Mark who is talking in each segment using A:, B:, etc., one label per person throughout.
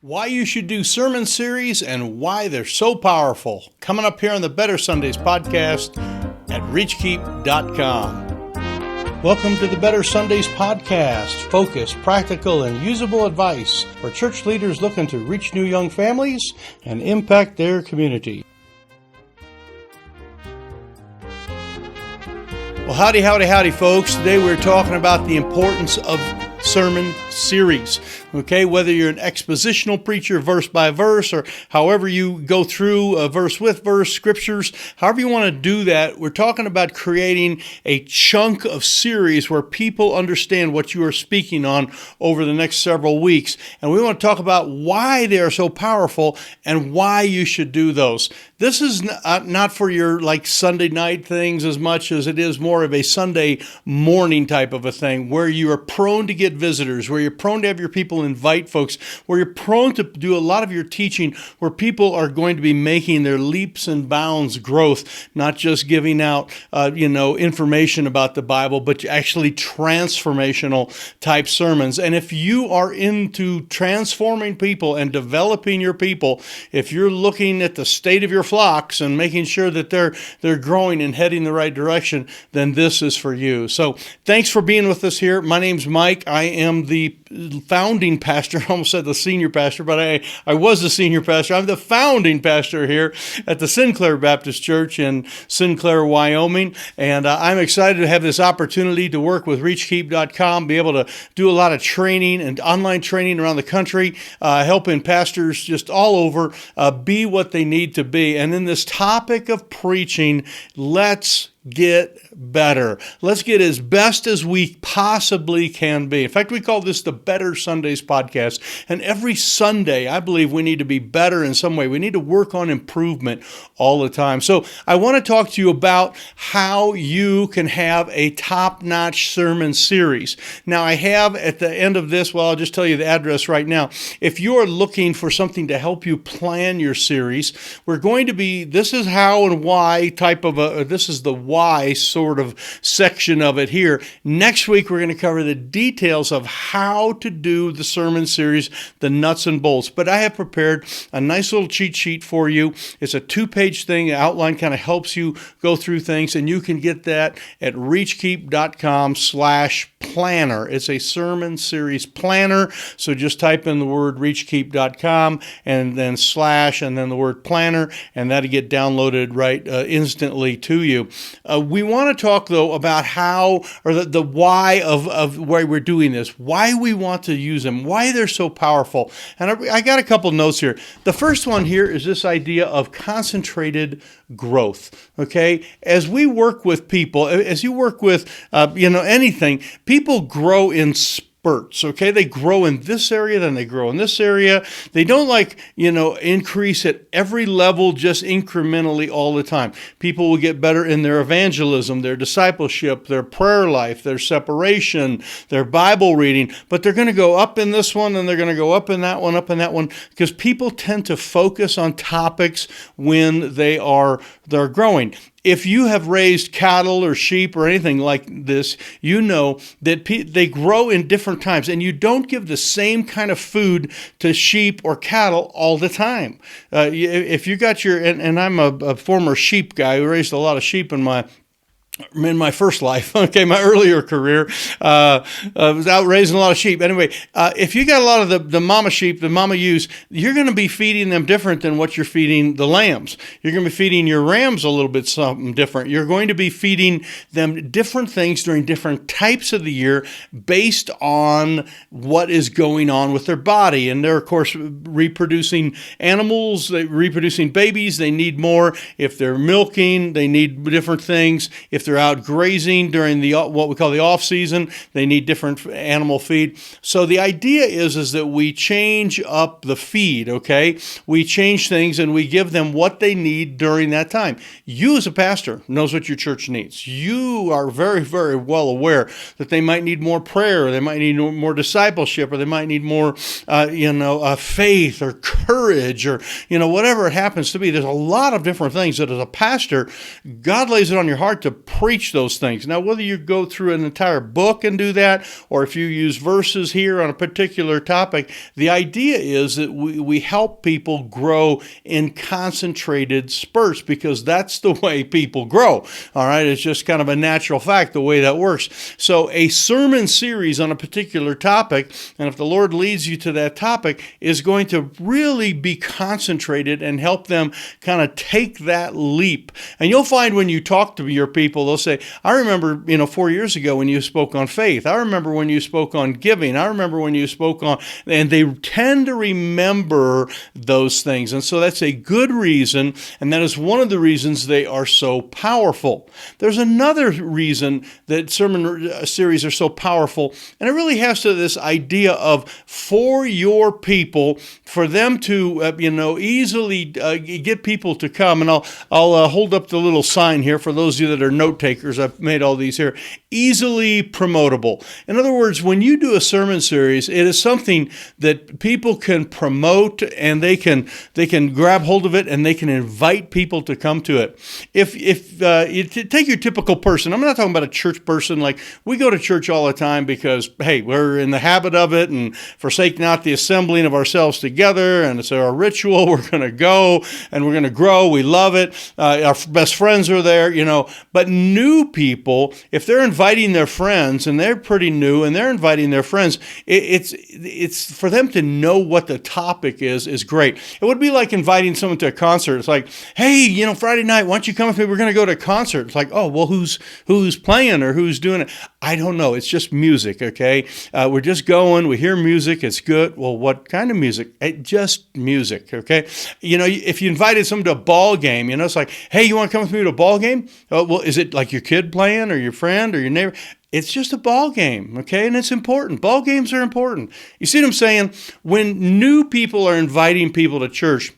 A: Why you should do sermon series and why they're so powerful. Coming up here on the Better Sundays podcast at Reachkeep.com. Welcome to the Better Sundays podcast. Focused, practical, and usable advice for church leaders looking to reach new young families and impact their community. Well, howdy, folks. Today we're talking about the importance of sermon series. Okay, whether you're an expositional preacher, verse by verse, or however you go through verse with verse, scriptures, however you want to do that, we're talking about creating a chunk of series where people understand what you are speaking on over the next several weeks. And we want to talk about why they are so powerful and why you should do those. This is not for your Sunday night things as much as it is more of a Sunday morning type of a thing where you are prone to get visitors, where you're prone to have your people invite folks, where you're prone to do a lot of your teaching where people are going to be making their leaps and bounds growth, not just giving out information about the Bible, but actually transformational type sermons. And if you are into transforming people and developing your people, if you're looking at the state of your flocks and making sure that they're growing and heading the right direction, then this is for you. So thanks for being with us here. My name's Mike. I am the founding pastor. I almost said the senior pastor, but I was the senior pastor. I'm the founding pastor here at the Sinclair Baptist Church in Sinclair, Wyoming. And I'm excited to have this opportunity to work with Reachkeep.com, be able to do a lot of training and online training around the country, helping pastors just all over be what they need to be. And in this topic of preaching, let's get better. Let's get as best as we possibly can be. In fact, we call this the Better Sundays podcast. And every Sunday, I believe we need to be better in some way. We need to work on improvement all the time. So I want to talk to you about how you can have a top-notch sermon series. Now, I have at the end of this, I'll just tell you the address right now. If you are looking for something to help you plan your series, we're going to be, this is how and why type of this is the why sort of section of it here. Next week, we're going to cover the details of how to do the sermon series, the nuts and bolts. But I have prepared a nice little cheat sheet for you. It's a 2-page thing. The outline kind of helps you go through things, and you can get that at reachkeep.com/planner. It's a sermon series planner. So just type in the word reachkeep.com and then / and then the word planner, and that'll get downloaded right instantly to you. We want to talk, though, about how, or the why of why we're doing this, why we want to use them, why they're so powerful. And I got a couple notes here. The first one here is this idea of concentrated growth, okay? As we work with people, as you work with, anything, people grow in spurts, okay? They grow in this area, then they grow in this area. They don't increase at every level just incrementally all the time. People will get better in their evangelism, their discipleship, their prayer life, their separation, their Bible reading, but they're going to go up in this one and they're going to go up in that one, because people tend to focus on topics when they're growing. If you have raised cattle or sheep or anything like this, you know that they grow in different times, and you don't give the same kind of food to sheep or cattle all the time. If you got and I'm a former sheep guy who raised a lot of sheep in my first life, okay, my earlier career, I was out raising a lot of sheep. Anyway, if you got a lot of the mama sheep, the mama ewes, you're going to be feeding them different than what you're feeding the lambs. You're going to be feeding your rams a little bit something different. You're going to be feeding them different things during different types of the year based on what is going on with their body. And they're, of course, reproducing animals, reproducing babies. They need more. If they're milking, they need different things. If they're out grazing during what we call the off season, they need different animal feed. So the idea is that we change up the feed, okay? We change things and we give them what they need during that time. You as a pastor knows what your church needs. You are very, very well aware that they might need more prayer, or they might need more discipleship, or they might need more, faith or courage, or, whatever it happens to be. There's a lot of different things that as a pastor, God lays it on your heart to preach those things. Now, whether you go through an entire book and do that, or if you use verses here on a particular topic, the idea is that we help people grow in concentrated spurts, because that's the way people grow. All right, it's just kind of a natural fact the way that works. So a sermon series on a particular topic, and if the Lord leads you to that topic, is going to really be concentrated and help them kind of take that leap. And you'll find when you talk to your people, they'll say, I remember, 4 years ago when you spoke on faith. I remember when you spoke on giving. I remember when you spoke on, and they tend to remember those things. And so that's a good reason, and that is one of the reasons they are so powerful. There's another reason that sermon series are so powerful, and it really has to this idea of for your people, for them to easily get people to come. And I'll hold up the little sign here for those of you that are note takers. I've made all these here. Easily promotable. In other words, when you do a sermon series, it is something that people can promote, and they can grab hold of it, and they can invite people to come to it. If you take your typical person, I'm not talking about a church person. Like, we go to church all the time because, hey, we're in the habit of it, and forsake not the assembling of ourselves together, and it's our ritual. We're going to go, and we're going to grow. We love it. Our best friends are there, But new people, if they're inviting their friends, and they're pretty new, and they're inviting their friends, it's for them to know what the topic is great. It would be like inviting someone to a concert. It's like, hey, Friday night, why don't you come with me? We're going to go to a concert. It's like, oh, well, who's playing or who's doing it? I don't know. It's just music, okay? We're just going. We hear music. It's good. Well, what kind of music? Just music, okay? If you invited someone to a ball game, it's like, hey, you want to come with me to a ball game? Well, is it like your kid playing, or your friend, or your neighbor? It's just a ball game, okay? And it's important. Ball games are important. You see what I'm saying? When new people are inviting people to church,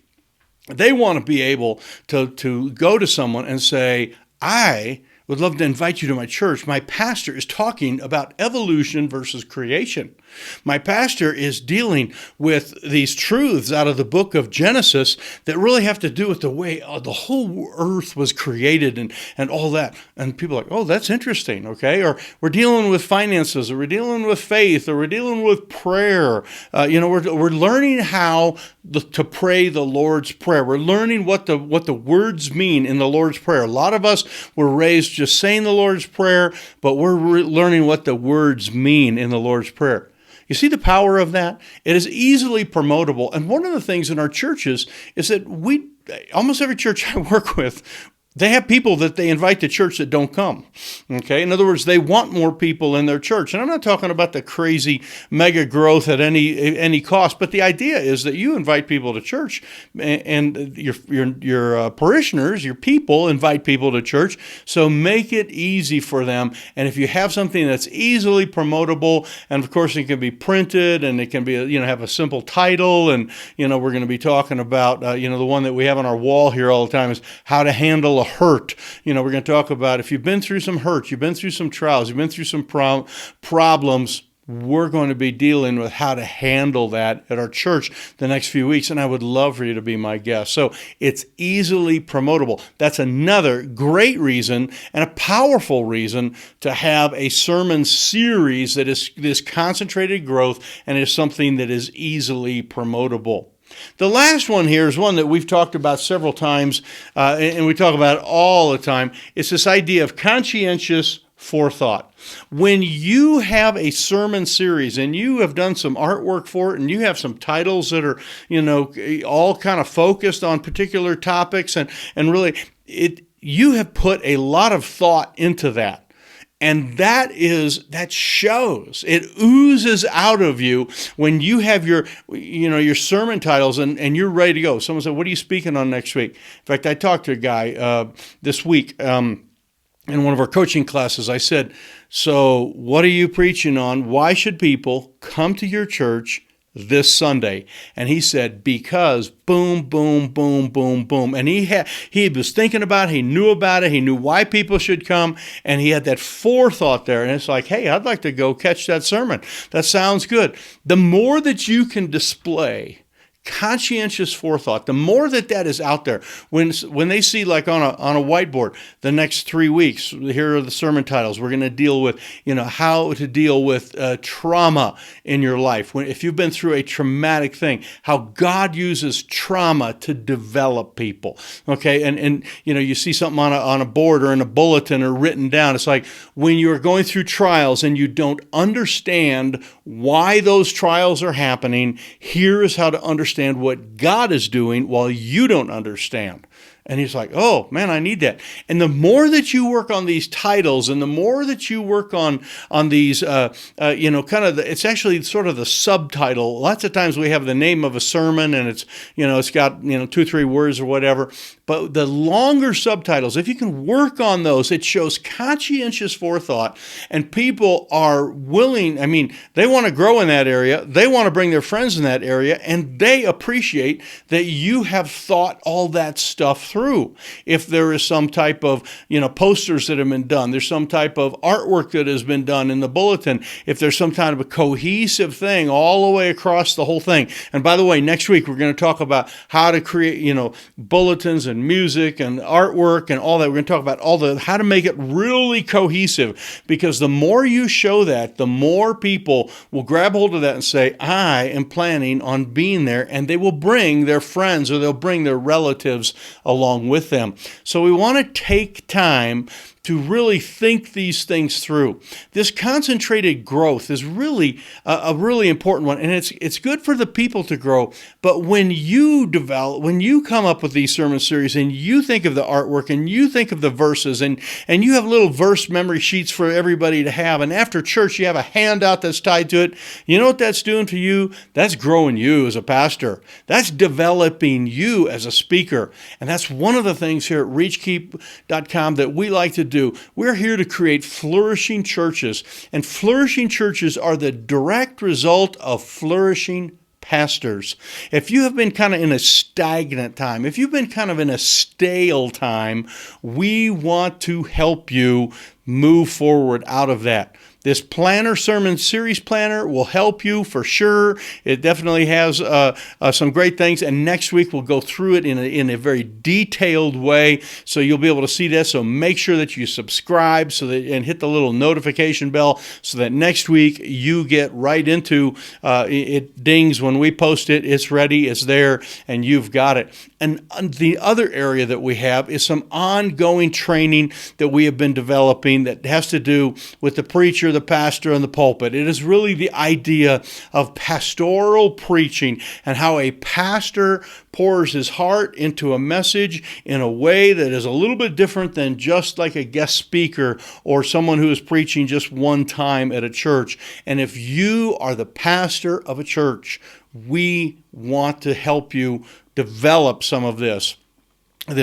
A: they want to be able to go to someone and say, I would love to invite you to my church. My pastor is talking about evolution versus creation. My pastor is dealing with these truths out of the book of Genesis that really have to do with the way the whole earth was created and all that. And people are like, oh, that's interesting, okay? Or we're dealing with finances, or we're dealing with faith, or we're dealing with prayer. We're learning how to pray the Lord's Prayer. We're learning what the words mean in the Lord's Prayer. A lot of us were raised just saying the Lord's Prayer, but we're learning what the words mean in the Lord's Prayer. You see the power of that? It is easily promotable. And one of the things in our churches is that almost every church I work with, they have people that they invite to church that don't come, okay? In other words, they want more people in their church. And I'm not talking about the crazy mega growth at any cost, but the idea is that you invite people to church, and your parishioners, your people, invite people to church. So make it easy for them. And if you have something that's easily promotable, and of course it can be printed, and it can be have a simple title, and we're going to be talking about the one that we have on our wall here all the time is how to handle a hurt. We're going to talk about if you've been through some hurt, you've been through some trials, you've been through some problems, we're going to be dealing with how to handle that at our church the next few weeks, and I would love for you to be my guest. So it's easily promotable. That's another great reason and a powerful reason to have a sermon series that is this concentrated growth and is something that is easily promotable. The last one here is one that we've talked about several times, and we talk about it all the time. It's this idea of conscientious forethought. When you have a sermon series and you have done some artwork for it, and you have some titles that are, all kind of focused on particular topics, and really you have put a lot of thought into that. And that shows. It oozes out of you when you have your sermon titles and you're ready to go. Someone said, what are you speaking on next week? In fact, I talked to a guy this week in one of our coaching classes. I said, so what are you preaching on? Why should people come to your church this Sunday? And he said, because boom, boom, boom, boom, boom. And he was thinking about it, he knew about it, he knew why people should come, and he had that forethought there. And it's like, hey, I'd like to go catch that sermon. That sounds good. The more that you can display conscientious forethought. The more that is out there, when they see like on a whiteboard, the next 3 weeks, here are the sermon titles. We're going to deal with, how to deal with trauma in your life. If you've been through a traumatic thing, how God uses trauma to develop people. Okay, and you see something on a board or in a bulletin or written down. It's like when you're going through trials and you don't understand why those trials are happening, here is how to understand what God is doing while you don't understand. And he's like, oh, man, I need that. And the more that you work on these titles and the more that you work on these, it's actually sort of the subtitle. Lots of times we have the name of a sermon and it's got, 2-3 words or whatever. But the longer subtitles, if you can work on those, it shows conscientious forethought. And people are willing, they want to grow in that area. They want to bring their friends in that area. And they appreciate that you have thought all that stuff through. If there is some type of, posters that have been done, there's some type of artwork that has been done in the bulletin, if there's some kind of a cohesive thing all the way across the whole thing. And by the way, next week we're going to talk about how to create, bulletins and music and artwork and all that. We're going to talk about how to make it really cohesive, because the more you show that, the more people will grab hold of that and say, I am planning on being there, and they will bring their friends or they'll bring their relatives along with them. So we want to take time to really think these things through. This concentrated growth is really a really important one, and it's good for the people to grow. But when you come up with these sermon series and you think of the artwork and you think of the verses and you have little verse memory sheets for everybody to have, and after church you have a handout that's tied to it, you know what that's doing to you? That's growing you as a pastor. That's developing you as a speaker. And that's one of the things here at Reachkeep.com that we like to do. We're here to create flourishing churches, and flourishing churches are the direct result of flourishing pastors. If you have been kind of in a stagnant time, if you've been kind of in a stale time, we want to help you move forward out of that. This planner, sermon series planner, will help you for sure. It definitely has some great things, and next week we'll go through it in a very detailed way, so you'll be able to see that. So make sure that you subscribe and hit the little notification bell so that next week you get right into it. Dings when we post it. It's ready, it's there, and you've got it. And the other area that we have is some ongoing training that we have been developing that has to do with the preacher, the pastor, and the pulpit. It is really the idea of pastoral preaching and how a pastor pours his heart into a message in a way that is a little bit different than just like a guest speaker or someone who is preaching just one time at a church. And if you are the pastor of a church, we want to help you develop some of this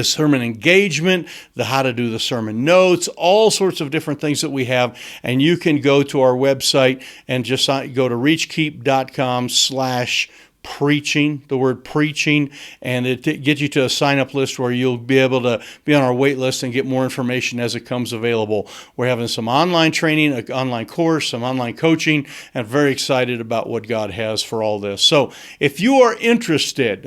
A: sermon engagement, the how to do the sermon notes, all sorts of different things that we have. And you can go to our website and just go to reachkeep.com/preaching, the word preaching, and it gets you to a sign-up list where you'll be able to be on our wait list and get more information as it comes available. We're having some online training, an online course, some online coaching, and very excited about what God has for all this. So if you are interested,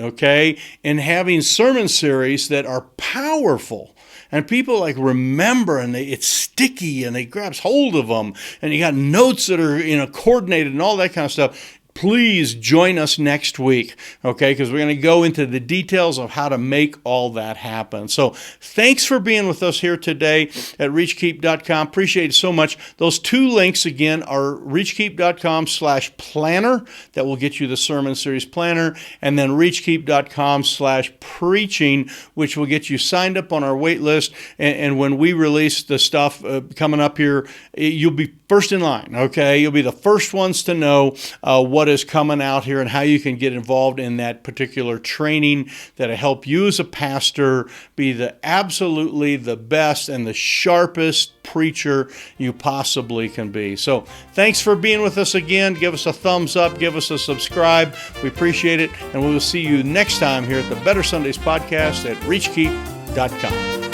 A: in having sermon series that are powerful, and people remember, and it's sticky, and they grabs hold of them, and you got notes that are coordinated and all that kind of stuff, please join us next week, because we're going to go into the details of how to make all that happen. So thanks for being with us here today at Reachkeep.com. Appreciate it so much. Those two links, again, are Reachkeep.com/planner. That will get you the sermon series planner. And then Reachkeep.com/preaching, which will get you signed up on our wait list. And when we release the stuff coming up here, you'll be first in line, You'll be the first ones to know what is coming out here and how you can get involved in that particular training that'll help you as a pastor be absolutely the best and the sharpest preacher you possibly can be. So thanks for being with us again. Give us a thumbs up, give us a subscribe. We appreciate it, and we will see you next time here at the Better Sundays podcast at Reachkeep.com.